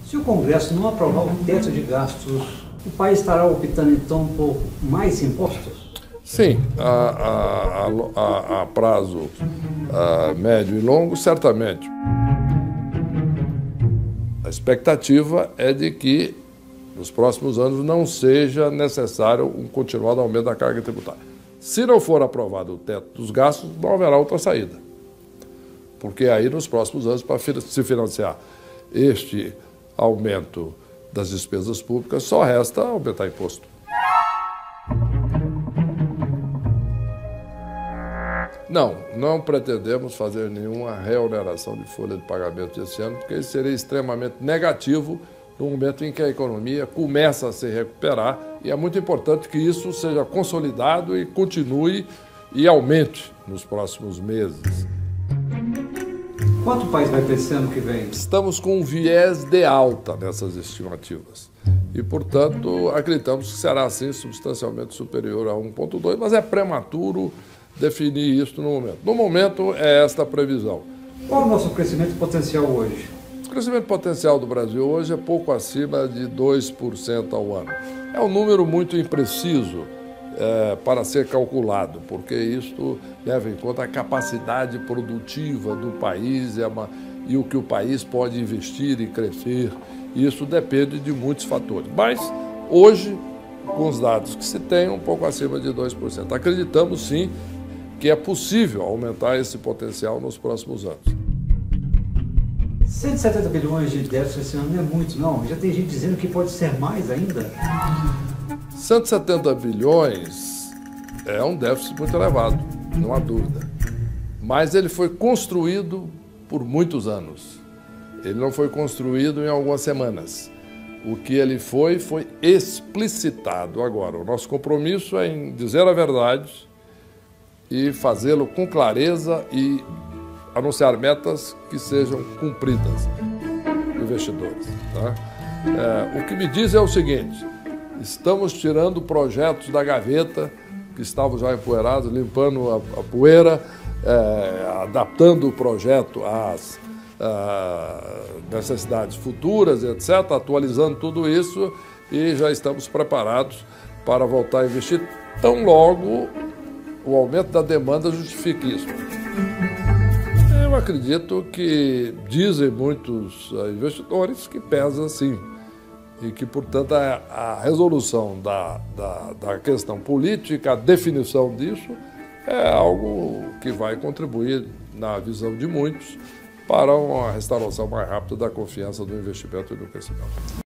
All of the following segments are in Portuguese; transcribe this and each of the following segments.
Se o Congresso não aprovar o teto de gastos, o país estará optando então por mais impostos? Sim, a prazo médio e longo, certamente. A expectativa é de que nos próximos anos não seja necessário um continuado aumento da carga tributária. Se não for aprovado o teto dos gastos, não haverá outra saída. Porque aí, nos próximos anos, para se financiar este aumento das despesas públicas, só resta aumentar imposto. Não pretendemos fazer nenhuma reoneração de folha de pagamento esse ano, porque isso seria extremamente negativo no momento em que a economia começa a se recuperar, e é muito importante que isso seja consolidado e continue e aumente nos próximos meses. Quanto o país vai crescer ano que vem? Estamos com um viés de alta nessas estimativas e, portanto, acreditamos que será, assim, substancialmente superior a 1,2, mas é prematuro definir isso no momento. No momento, é esta a previsão. Qual é o nosso crescimento potencial hoje? O crescimento potencial do Brasil hoje é pouco acima de 2% ao ano. É um número muito impreciso para ser calculado, porque isso leva em conta a capacidade produtiva do país e o que o país pode investir e crescer. Isso depende de muitos fatores. Mas, hoje, com os dados que se tem, um pouco acima de 2%. Acreditamos, sim, que é possível aumentar esse potencial nos próximos anos. 170 bilhões de déficit esse ano não é muito, não. Já tem gente dizendo que pode ser mais ainda. 170 bilhões é um déficit muito elevado, não há dúvida. Mas ele foi construído por muitos anos. Ele não foi construído em algumas semanas. O que ele foi explicitado agora. O nosso compromisso é em dizer a verdade e fazê-lo com clareza e anunciar metas que sejam cumpridas, investidores. Tá? O que me diz é o seguinte: estamos tirando projetos da gaveta que estavam já empoeirados, limpando a poeira, adaptando o projeto às necessidades futuras, etc., atualizando tudo isso, e já estamos preparados para voltar a investir tão logo o aumento da demanda justifique isso. Eu acredito que dizem muitos investidores que pesa sim, e que, portanto, a resolução da questão política, a definição disso, é algo que vai contribuir, na visão de muitos, para uma restauração mais rápida da confiança do investimento e do crescimento.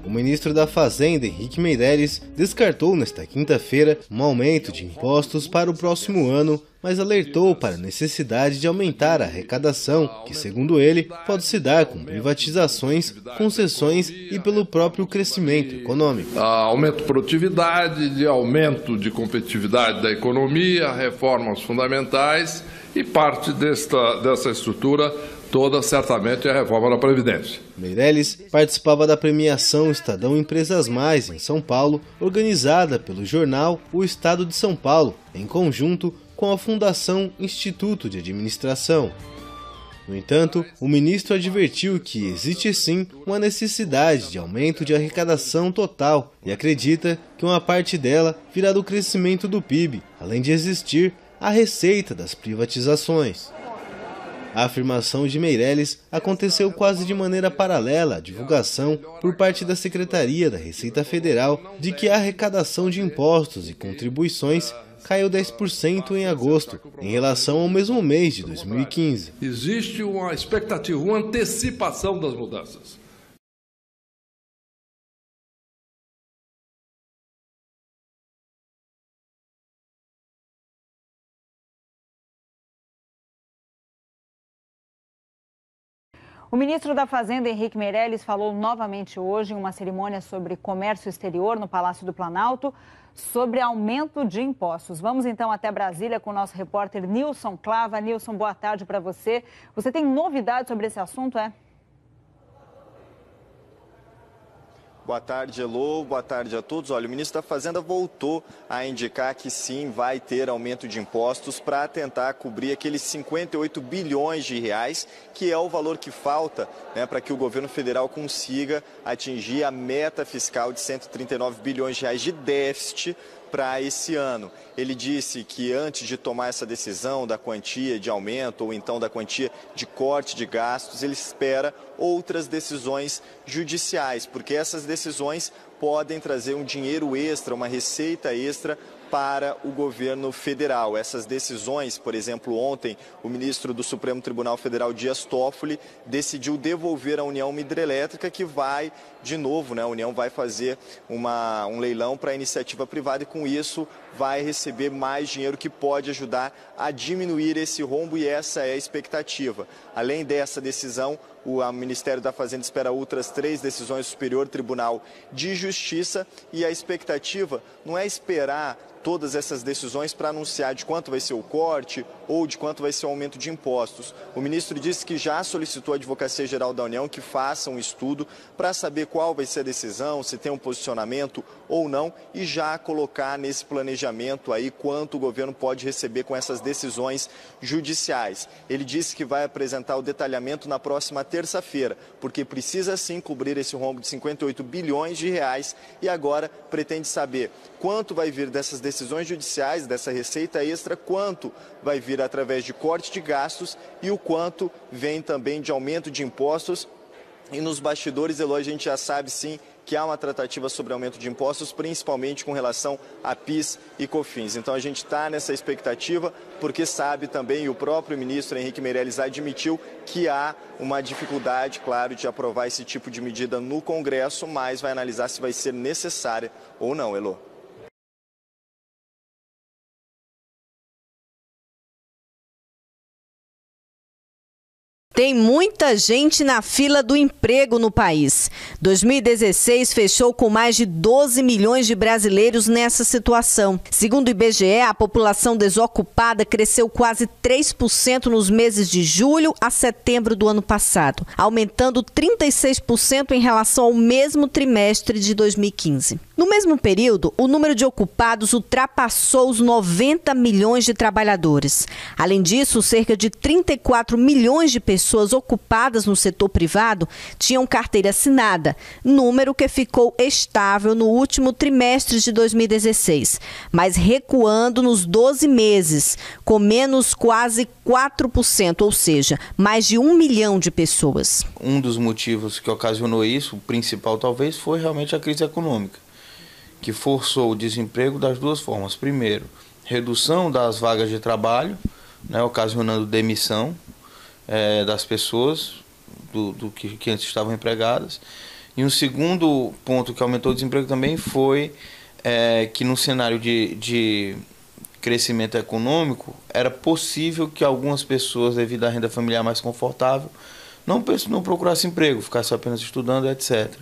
O ministro da Fazenda, Henrique Meirelles, descartou nesta quinta-feira um aumento de impostos para o próximo ano, mas alertou para a necessidade de aumentar a arrecadação, que, segundo ele, pode se dar com privatizações, concessões e pelo próprio crescimento econômico. Aumento de produtividade, de aumento de competitividade da economia, reformas fundamentais e parte dessa estrutura toda, certamente, é a reforma da Previdência. Meirelles participava da premiação Estadão Empresas Mais, em São Paulo, organizada pelo jornal O Estado de São Paulo, em conjunto com a Fundação Instituto de Administração. No entanto, o ministro advertiu que existe sim uma necessidade de aumento de arrecadação total e acredita que uma parte dela virá do crescimento do PIB, além de existir a receita das privatizações. A afirmação de Meirelles aconteceu quase de maneira paralela à divulgação por parte da Secretaria da Receita Federal de que a arrecadação de impostos e contribuições caiu 10% em agosto, em relação ao mesmo mês de 2015. Existe uma expectativa, uma antecipação das mudanças. O ministro da Fazenda, Henrique Meirelles, falou novamente hoje em uma cerimônia sobre comércio exterior no Palácio do Planalto sobre aumento de impostos. Vamos então até Brasília com o nosso repórter Nilson Clava. Nilson, boa tarde para você. Você tem novidades sobre esse assunto, é? Boa tarde, Elô. Boa tarde a todos. Olha, o ministro da Fazenda voltou a indicar que sim, vai ter aumento de impostos para tentar cobrir aqueles 58 bilhões de reais, que é o valor que falta, né, para que o governo federal consiga atingir a meta fiscal de 139 bilhões de reais de déficit para esse ano. Ele disse que antes de tomar essa decisão da quantia de aumento ou então da quantia de corte de gastos, ele espera outras decisões judiciais, porque essas decisões podem trazer um dinheiro extra, uma receita extra para o governo federal. Essas decisões, por exemplo, ontem o ministro do Supremo Tribunal Federal, Dias Toffoli, decidiu devolver à União uma hidrelétrica que vai, de novo, né, a União vai fazer um leilão para a iniciativa privada e com isso vai receber mais dinheiro que pode ajudar a diminuir esse rombo e essa é a expectativa. Além dessa decisão, o Ministério da Fazenda espera outras 3 decisões do Superior Tribunal de Justiça e a expectativa não é esperar todas essas decisões para anunciar de quanto vai ser o corte ou de quanto vai ser o aumento de impostos. O ministro disse que já solicitou à Advocacia Geral da União que faça um estudo para saber qual vai ser a decisão, se tem um posicionamento ou não e já colocar nesse planejamento aí quanto o governo pode receber com essas decisões judiciais. Ele disse que vai apresentar o detalhamento na próxima terça-feira, porque precisa sim cobrir esse rombo de 58 bilhões de reais e agora pretende saber quanto vai vir dessas decisões judiciais, dessa receita extra, quanto vai vir através de corte de gastos e o quanto vem também de aumento de impostos. E nos bastidores, Elô, a gente já sabe sim que há uma tratativa sobre aumento de impostos, principalmente com relação a PIS e COFINS. Então a gente está nessa expectativa, porque sabe também, e o próprio ministro Henrique Meirelles admitiu que há uma dificuldade, claro, de aprovar esse tipo de medida no Congresso, mas vai analisar se vai ser necessária ou não, Elô. Tem muita gente na fila do emprego no país. 2016 fechou com mais de 12 milhões de brasileiros nessa situação. Segundo o IBGE, a população desocupada cresceu quase 3% nos meses de julho a setembro do ano passado, aumentando 36% em relação ao mesmo trimestre de 2015. No mesmo período, o número de ocupados ultrapassou os 90 milhões de trabalhadores. Além disso, cerca de 34 milhões de pessoas ocupadas no setor privado tinham carteira assinada, número que ficou estável no último trimestre de 2016, mas recuando nos 12 meses, com menos quase 4%, ou seja, mais de 1 milhão de pessoas. Um dos motivos que ocasionou isso, o principal talvez, foi realmente a crise econômica, que forçou o desemprego das duas formas. Primeiro, redução das vagas de trabalho, né, ocasionando demissão das pessoas do que antes estavam empregadas. E um segundo ponto que aumentou o desemprego também foi que no cenário de crescimento econômico era possível que algumas pessoas, devido à renda familiar mais confortável, não procurassem emprego, ficassem apenas estudando, etc.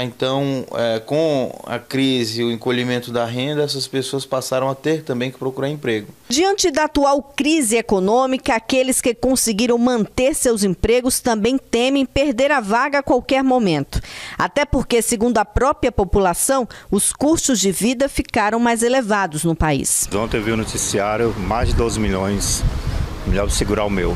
Então, com a crise e o encolhimento da renda, essas pessoas passaram a ter também que procurar emprego. Diante da atual crise econômica, aqueles que conseguiram manter seus empregos também temem perder a vaga a qualquer momento. Até porque, segundo a própria população, os custos de vida ficaram mais elevados no país. Ontem eu vi o noticiário, mais de 12 milhões, melhor segurar o meu.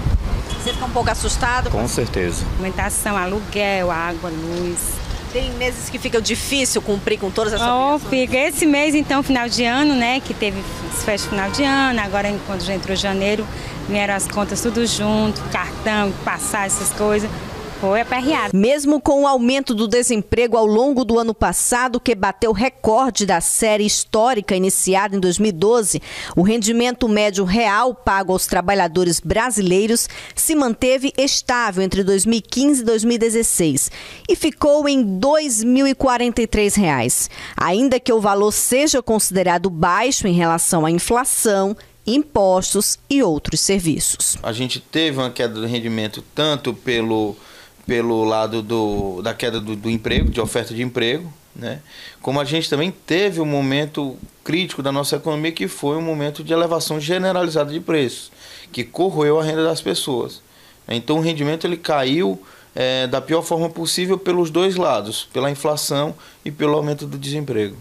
Você fica um pouco assustado? Com certeza. Alimentação, aluguel, água, luz. Tem meses que fica difícil cumprir com todas essas obrigações? Fica. Esse mês, então, final de ano, né, que teve festa final de ano, agora, quando já entrou janeiro, vieram as contas tudo junto, cartão, passagem, essas coisas. Foi aperreado. Mesmo com o aumento do desemprego ao longo do ano passado, que bateu recorde da série histórica iniciada em 2012, o rendimento médio real pago aos trabalhadores brasileiros se manteve estável entre 2015 e 2016 e ficou em R$ 2.043. Ainda que o valor seja considerado baixo em relação à inflação, impostos e outros serviços. A gente teve uma queda do rendimento tanto pelo lado da queda do emprego, de oferta de emprego, né? Como a gente também teve um momento crítico da nossa economia, que foi um momento de elevação generalizada de preços, que corroeu a renda das pessoas. Então o rendimento ele caiu da pior forma possível pelos dois lados, pela inflação e pelo aumento do desemprego.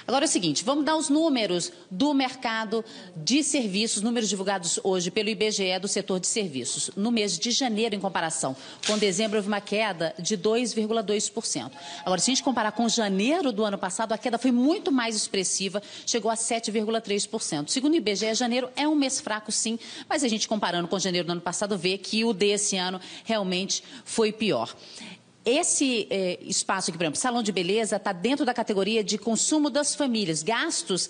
Agora é o seguinte, vamos dar os números do mercado de serviços, números divulgados hoje pelo IBGE do setor de serviços. No mês de janeiro, em comparação com dezembro, houve uma queda de 2,2%. Agora, se a gente comparar com janeiro do ano passado, a queda foi muito mais expressiva, chegou a 7,3%. Segundo o IBGE, janeiro é um mês fraco, sim, mas a gente comparando com janeiro do ano passado, vê que o desse ano realmente foi pior. Esse espaço aqui, por exemplo, salão de beleza, está dentro da categoria de consumo das famílias, gastos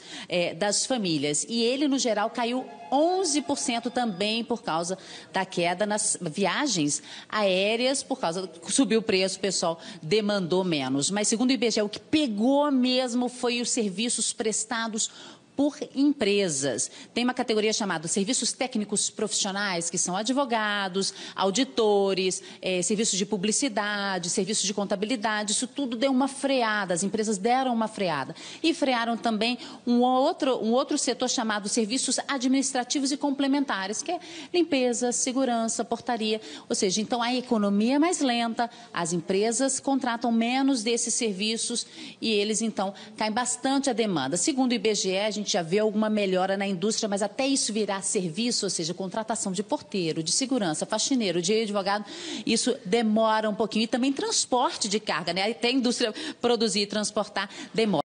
das famílias. E ele, no geral, caiu 11% também por causa da queda nas viagens aéreas, por causa que subiu o preço, o pessoal demandou menos. Mas, segundo o IBGE, o que pegou mesmo foi os serviços prestados por empresas. Tem uma categoria chamada serviços técnicos profissionais, que são advogados, auditores, serviços de publicidade, serviços de contabilidade. Isso tudo deu uma freada, as empresas deram uma freada. E frearam também um outro setor chamado serviços administrativos e complementares, que é limpeza, segurança, portaria. Ou seja, então a economia é mais lenta, as empresas contratam menos desses serviços e eles, então, caem bastante a demanda. Segundo o IBGE, a gente já vê alguma melhora na indústria, mas até isso virar serviço, ou seja, contratação de porteiro, de segurança, faxineiro, de advogado, isso demora um pouquinho. E também transporte de carga, né? Até a indústria produzir e transportar demora.